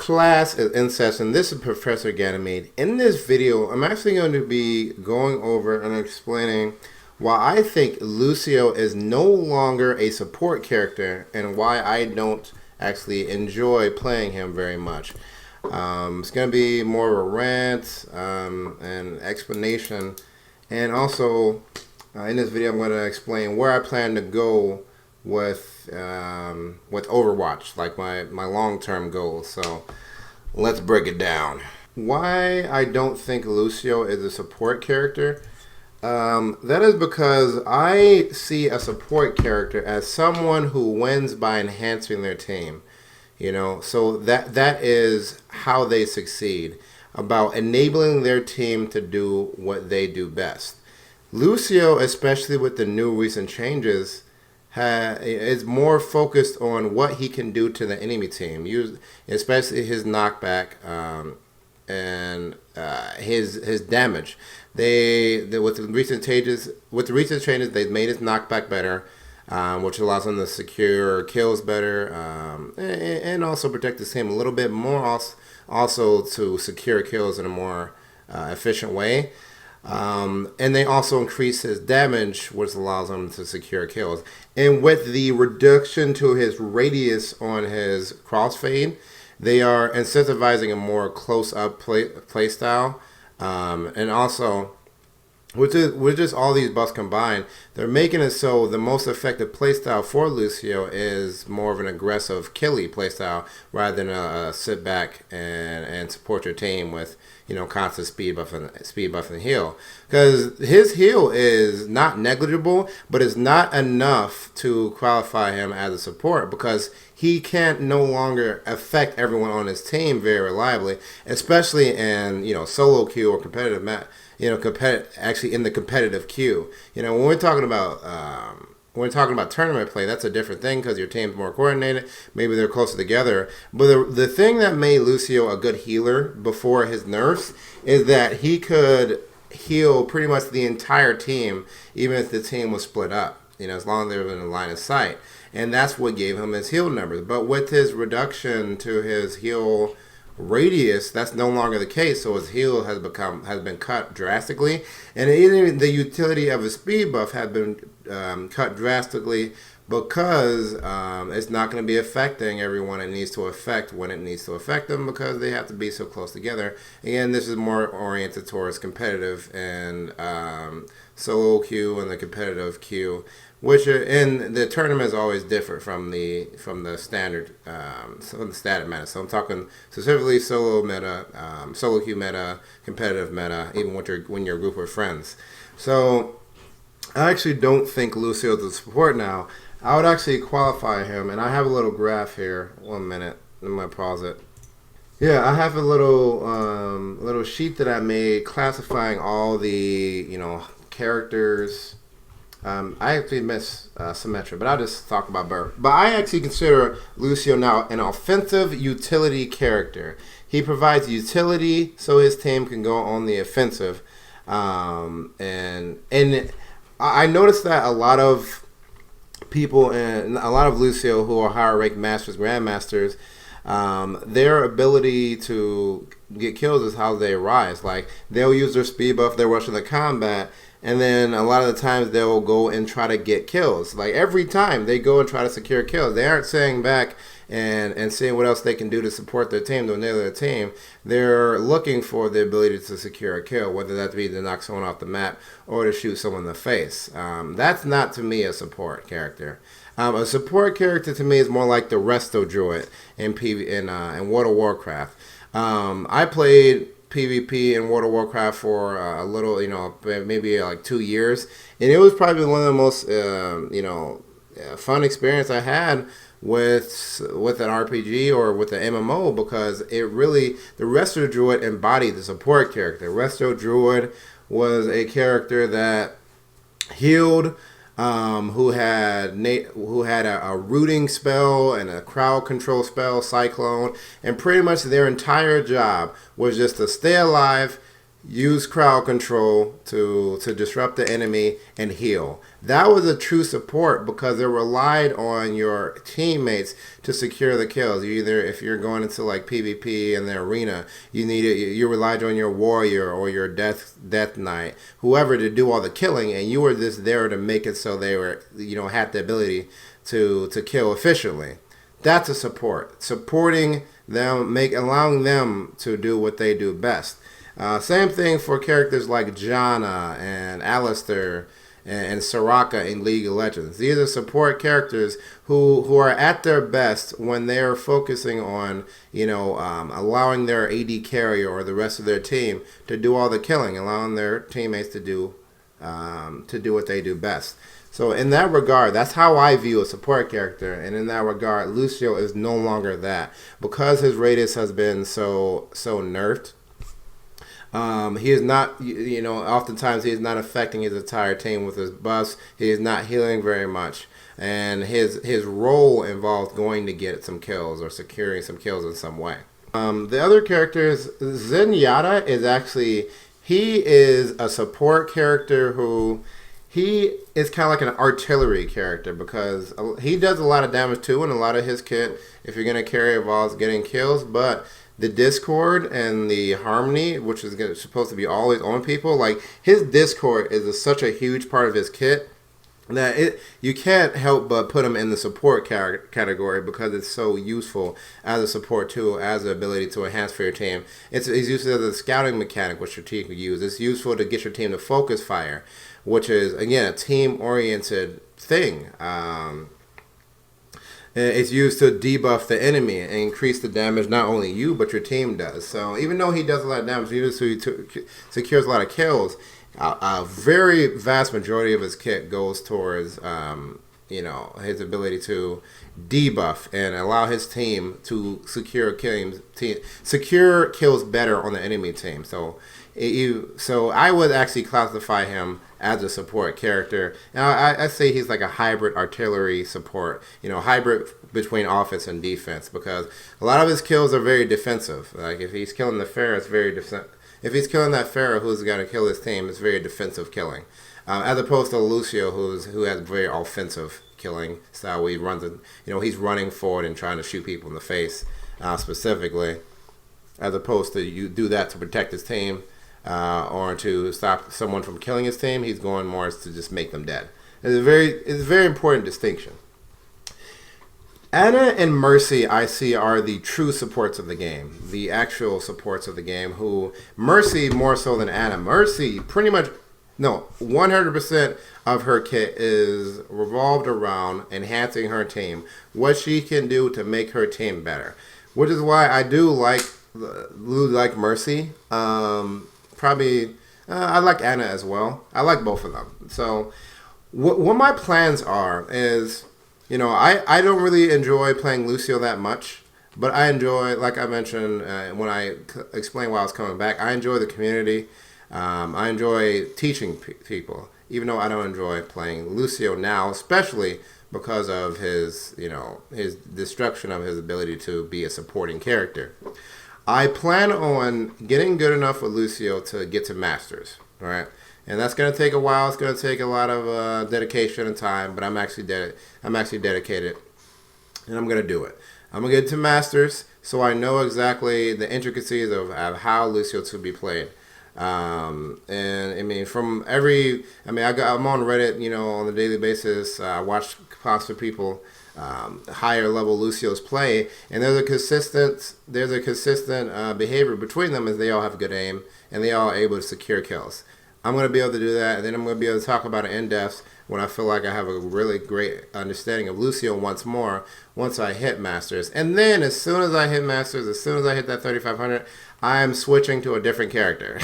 class is Incest, and this is Professor Ganymede. In this video, I'm actually going to be going over and explaining why I think Lucio is no longer a support character and why I don't actually enjoy playing him very much. It's going to be more of a rant and explanation, and also in this video I'm going to explain where I plan to go with Overwatch, like my long-term goals. So let's break it down. Why I don't think Lucio is a support character. That is because I see a support character as someone who wins by enhancing their team. You know, so that is how they succeed, about enabling their team to do what they do best. Lucio, especially with the new recent changes, is more focused on what he can do to the enemy team, especially his knockback and his damage. With the recent changes, they've made his knockback better, which allows him to secure kills better, and also protect his team a little bit more. Also to secure kills in a more efficient way. And they also increase his damage, which allows him to secure kills. And with the reduction to his radius on his crossfade, they are incentivizing a more close-up play style. And also, with just all these buffs combined, they're making it so the most effective playstyle for Lucio is more of an aggressive, killy playstyle rather than a sit back and support your team with, you know, constant speed buff and heal. Because his heal is not negligible, but it's not enough to qualify him as a support, because he can't no longer affect everyone on his team very reliably, especially in, you know, solo queue or competitive match. You know, actually in the competitive queue. You know, when we're talking about tournament play, that's a different thing because your team's more coordinated. Maybe they're closer together. But the thing that made Lucio a good healer before his nerfs is that he could heal pretty much the entire team, even if the team was split up. You know, as long as they were in a line of sight, and that's what gave him his heal numbers. But with his reduction to his heal radius, that's no longer the case. So his heal has been cut drastically, and even the utility of his speed buff has been cut drastically, because it's not going to be affecting everyone it needs to affect when it needs to affect them, because they have to be so close together. Again, this is more oriented towards competitive and solo queue and the competitive queue, which in the tournament is always different from the standard from the static meta. So I'm talking specifically solo meta, solo queue meta, competitive meta, even when you're a group of friends. So I actually don't think Lucio is a support now. I would actually qualify him, and I have a little graph here. 1 minute, I'm gonna pause it. Yeah, I have a little sheet that I made classifying all the, you know, characters. I actually miss Symmetra, but I'll just talk about Burr. But I actually consider Lucio now an offensive utility character. He provides utility so his team can go on the offensive. And I noticed that a lot of people and a lot of Lucio who are higher ranked masters, grandmasters, their ability to get kills is how they rise. Like, they'll use their speed buff, they'll rush into combat, and then a lot of the times they'll go and try to get kills. Like, every time they go and try to secure kills, they aren't sitting back and seeing what else they can do to support their team, to enable their team. They're looking for the ability to secure a kill, whether that be to knock someone off the map or to shoot someone in the face. That's not, to me, a support character. A support character to me is more like the Resto Druid in World of Warcraft. I played PvP in World of Warcraft for a little, you know, maybe like 2 years, and it was probably one of the most, you know, fun experience I had with an RPG or with an MMO, because it really, the Resto Druid embodied the support character. Resto Druid was a character that healed, who had a rooting spell and a crowd control spell, Cyclone, and pretty much their entire job was just to stay alive, use crowd control to disrupt the enemy, and heal. That was a true support because it relied on your teammates to secure the kills. You either, if you're going into like PvP in the arena, you relied on your warrior or your death knight, whoever, to do all the killing, and you were just there to make it so they were, had the ability to kill efficiently. That's a support. Supporting them, allowing them to do what they do best. Same thing for characters like Janna and Alistair and Soraka in League of Legends. These are support characters who are at their best when they are focusing on, allowing their AD carrier or the rest of their team to do all the killing, allowing their teammates to do what they do best. So in that regard, that's how I view a support character. And in that regard, Lucio is no longer that because his radius has been so nerfed. He is not, oftentimes he is not affecting his entire team with his buffs. He is not healing very much. And his role involves going to get some kills or securing some kills in some way. The other characters, Zenyatta is actually, he is a support character who, he is kind of like an artillery character because he does a lot of damage too, and a lot of his kit, if you're going to carry, involves getting kills, but the Discord and the Harmony, which is supposed to be always on people, like his Discord is such a huge part of his kit that you can't help but put him in the support category because it's so useful as a support tool, as an ability to enhance for your team. It's useful as a scouting mechanic, which your team can use. It's useful to get your team to focus fire, which is, again, a team-oriented thing. It's used to debuff the enemy and increase the damage not only you, but your team does. So even though he does a lot of damage, he secures a lot of kills, a very vast majority of his kit goes towards, his ability to debuff and allow his team to secure kills better on the enemy team. So I would actually classify him as a support character. Now, I say he's like a hybrid artillery support, hybrid between offense and defense, because a lot of his kills are very defensive. Like if he's killing the Pharah, it's very if he's killing that Pharah who's going to kill his team, it's very defensive killing. As opposed to Lucio, who has very offensive killing style, where he runs, he's running forward and trying to shoot people in the face, specifically, as opposed to you do that to protect his team. Or to stop someone from killing his team. He's going more as to just make them dead. It's a very important distinction. Ana and Mercy, I see, are the true supports of the game, the actual supports of the game. Mercy more so than Ana. Mercy, 100% of her kit is revolved around enhancing her team, what she can do to make her team better, which is why I do like Mercy. I like Ana as well. I like both of them. So what my plans are is, I don't really enjoy playing Lucio that much, but I enjoy, like I mentioned when I explained why I was coming back, I enjoy the community. I enjoy teaching people, even though I don't enjoy playing Lucio now, especially because of his destruction of his ability to be a supporting character. I plan on getting good enough with Lucio to get to Masters, right? And that's going to take a while. It's going to take a lot of dedication and time, but I'm actually dedicated, and I'm going to do it. I'm going to get to Masters so I know exactly the intricacies of how Lucio to be played. I'm on Reddit, on a daily basis. I watch constant people higher level Lucio's play, and there's a consistent behavior between them, as they all have good aim and they all are able to secure kills. I'm going to be able to do that, and then I'm going to be able to talk about it in depth when I feel like I have a really great understanding of Lucio once I hit Masters. And then as soon as I hit Masters, as soon as I hit that 3500, I'm switching to a different character.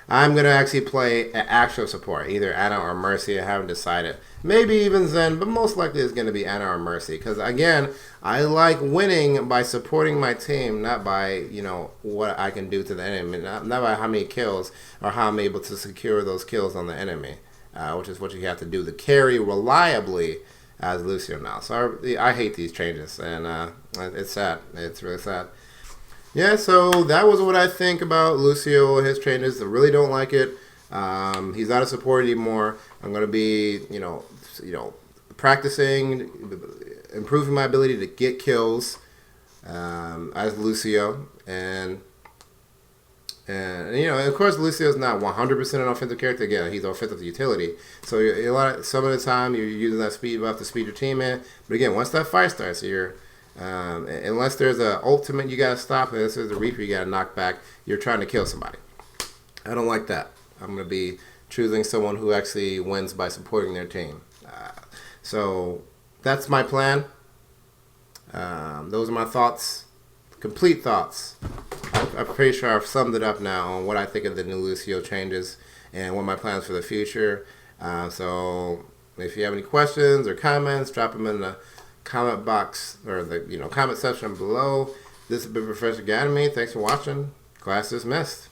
I'm going to actually play an actual support, either Ana or Mercy. I haven't decided. Maybe even Zen, but most likely it's going to be Ana or Mercy. Because, again, I like winning by supporting my team, not by, what I can do to the enemy. Not by how many kills or how I'm able to secure those kills on the enemy, which is what you have to do to carry reliably as Lucio now. So I hate these changes, and it's sad. It's really sad. Yeah, so that was what I think about Lucio. His changes, I really don't like it. He's not a support anymore. I'm gonna be, practicing, improving my ability to get kills as Lucio, and of course, Lucio's not 100% an offensive character. Again, he's offensive utility. So some of the time you're using that speed buff to speed your team in. But again, once that fight starts, unless there's a ultimate you gotta stop, and this is the Reaper you gotta knock back, you're trying to kill somebody. I don't like that. I'm gonna be choosing someone who actually wins by supporting their team. So that's my plan. Those are my thoughts, complete thoughts. I'm pretty sure I've summed it up now on what I think of the new Lucio changes and what my plans for the future. So if you have any questions or comments, drop them in the comment box or the comment section below. This has been Professor Ganymede. Thanks for watching. Class dismissed.